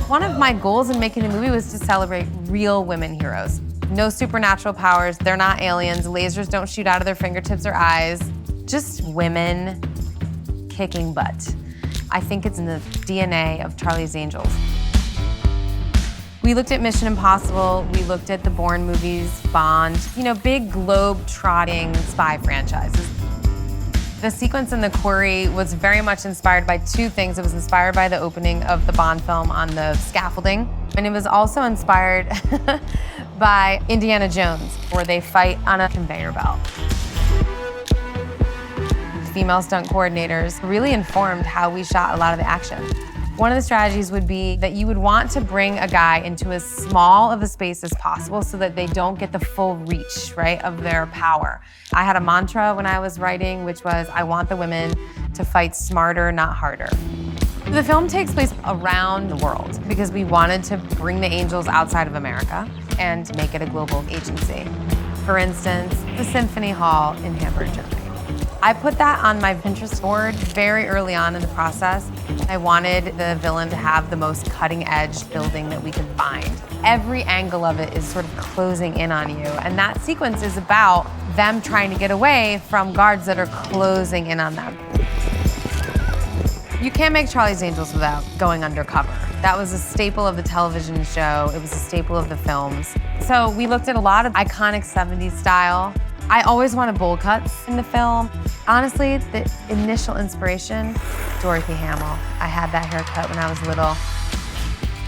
One of my goals in making the movie was to celebrate real women heroes. No supernatural powers, they're not aliens, lasers don't shoot out of their fingertips or eyes, just women kicking butt. I think it's in the DNA of Charlie's Angels. We looked at Mission Impossible, we looked at the Bourne movies, Bond, big globe-trotting spy franchises. The sequence in the quarry was very much inspired by two things. It was inspired by the opening of the Bond film on the scaffolding, and it was also inspired by Indiana Jones, where they fight on a conveyor belt. Female stunt coordinators really informed how we shot a lot of the action. One of the strategies would be that you would want to bring a guy into as small of a space as possible so that they don't get the full reach, right, of their power. I had a mantra when I was writing, which was, I want the women to fight smarter, not harder. The film takes place around the world because we wanted to bring the Angels outside of America and make it a global agency. For instance, the Symphony Hall in Hamburg, Germany. I put that on my Pinterest board very early on in the process. I wanted the villain to have the most cutting-edge building that we could find. Every angle of it is sort of closing in on you, and that sequence is about them trying to get away from guards that are closing in on them. You can't make Charlie's Angels without going undercover. That was a staple of the television show. It was a staple of the films. So we looked at a lot of iconic 70s style. I always wanted bowl cuts in the film. Honestly, the initial inspiration, Dorothy Hamill. I had that haircut when I was little.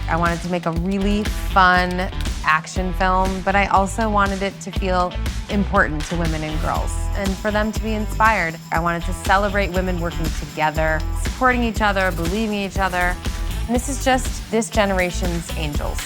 I wanted to make a really fun action film, but I also wanted it to feel important to women and girls and for them to be inspired. I wanted to celebrate women working together, supporting each other, believing in each other. And this is just this generation's Angels.